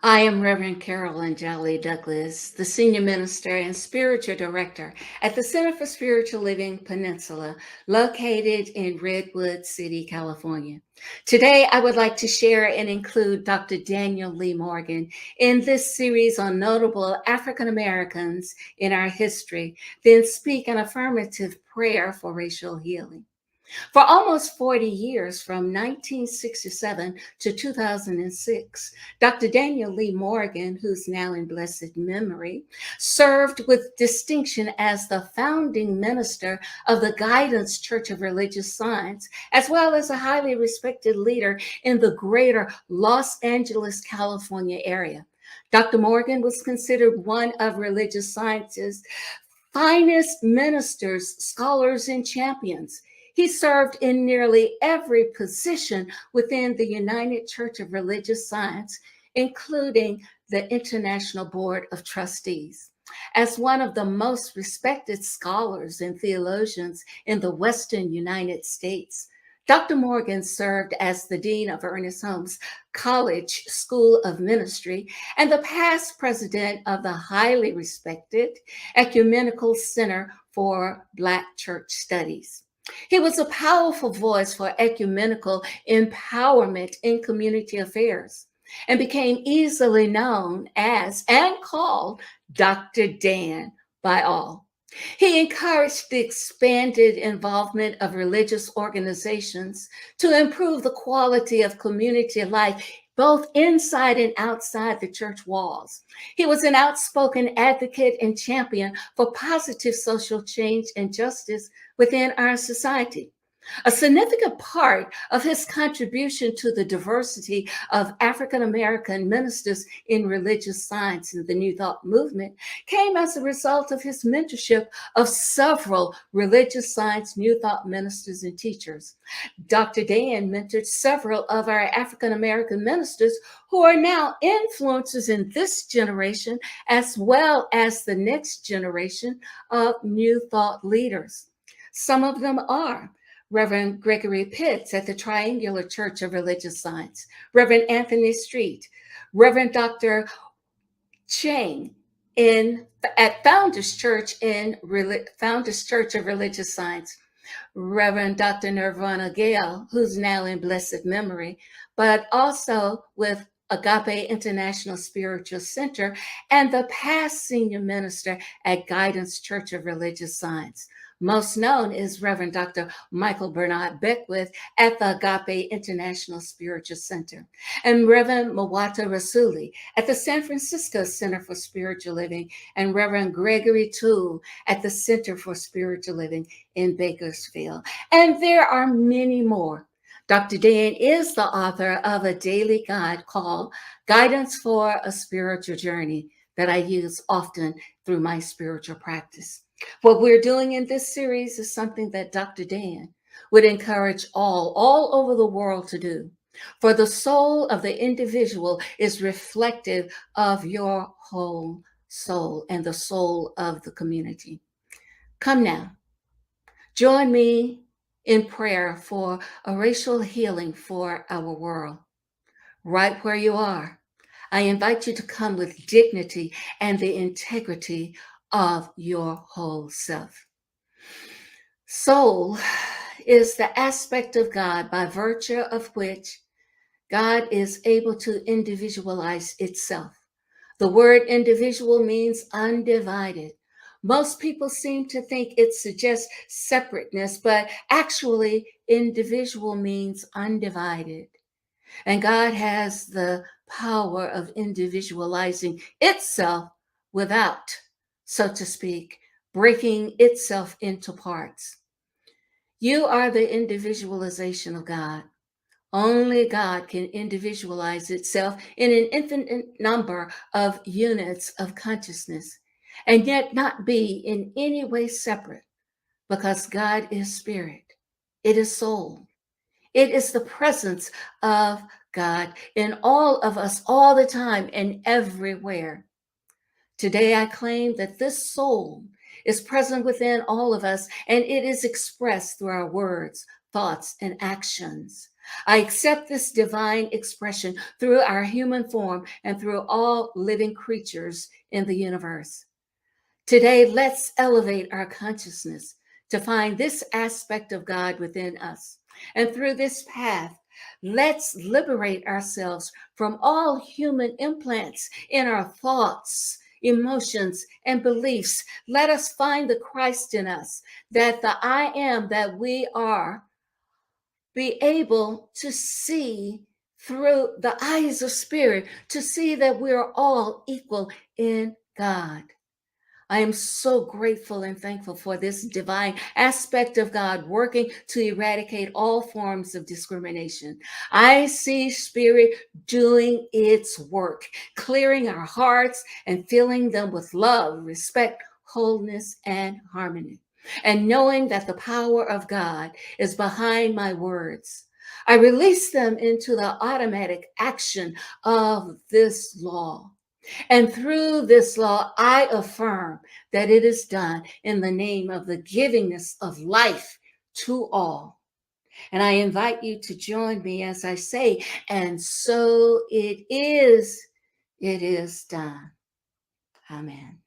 I am Reverend Carolyn Jolly Douglas, the Senior Minister and Spiritual Director at the Center for Spiritual Living Peninsula, located in Redwood City, California. Today, I would like to share and include Dr. Daniel Lee Morgan in this series on notable African Americans in our history, then speak an affirmative prayer for racial healing. For almost 40 years, from 1967 to 2006, Dr. Daniel Lee Morgan, who's now in blessed memory, served with distinction as the founding minister of the Guidance Church of Religious Science, as well as a highly respected leader in the greater Los Angeles, California area. Dr. Morgan was considered one of religious science's finest ministers, scholars, and champions. He served in nearly every position within the United Church of Religious Science, including the International Board of Trustees. As one of the most respected scholars and theologians in the Western United States, Dr. Morgan served as the Dean of Ernest Holmes College School of Ministry and the past president of the highly respected Ecumenical Center for Black Church Studies. He was a powerful voice for ecumenical empowerment in community affairs and became easily known as and called Dr. Dan by all. He encouraged the expanded involvement of religious organizations to improve the quality of community life, both inside and outside the church walls. He was an outspoken advocate and champion for positive social change and justice within our society. A significant part of his contribution to the diversity of African American ministers in religious science and the New Thought movement came as a result of his mentorship of several religious science New Thought ministers and teachers. Dr. Dan mentored several of our African American ministers who are now influencers in this generation, as well as the next generation of New Thought leaders. Some of them are Reverend Gregory Pitts at the Triangular Church of Religious Science, Reverend Anthony Street, Reverend Dr. Chang at Founders Church Founders Church of Religious Science, Reverend Dr. Nirvana Gale, who's now in blessed memory, but also with Agape International Spiritual Center and the past senior minister at Guidance Church of Religious Science. Most known is Reverend Dr. Michael Bernard Beckwith at the Agape International Spiritual Center, and Reverend Mawata Rasuli at the San Francisco Center for Spiritual Living, and Reverend Gregory Toole at the Center for Spiritual Living in Bakersfield. And there are many more. Dr. Dan is the author of a daily guide called Guidance for a Spiritual Journey that I use often through my spiritual practice. What we're doing in this series is something that Dr. Dan would encourage all over the world to do. For the soul of the individual is reflective of your whole soul and the soul of the community. Come now, join me in prayer for a racial healing for our world. Right where you are, I invite you to come with dignity and the integrity of your whole self. Soul is the aspect of God by virtue of which God is able to individualize itself. The word individual means undivided. Most people seem to think it suggests separateness, but actually, individual means undivided. And God has the power of individualizing itself without, so to speak, breaking itself into parts. You are the individualization of God. Only God can individualize itself in an infinite number of units of consciousness and yet not be in any way separate because God is spirit. It is soul. It is the presence of God in all of us all the time and everywhere. Today, I claim that this soul is present within all of us, and it is expressed through our words, thoughts, and actions. I accept this divine expression through our human form and through all living creatures in the universe. Today, let's elevate our consciousness to find this aspect of God within us. And through this path, let's liberate ourselves from all human implants in our thoughts, emotions, and beliefs. Let us find the Christ in us, that the I am that we are, be able to see through the eyes of spirit, to see that we are all equal in God. I am so grateful and thankful for this divine aspect of God working to eradicate all forms of discrimination. I see Spirit doing its work, clearing our hearts and filling them with love, respect, wholeness, and harmony. And knowing that the power of God is behind my words, I release them into the automatic action of this law. And through this law, I affirm that it is done in the name of the givingness of life to all. And I invite you to join me as I say, and so it is done. Amen.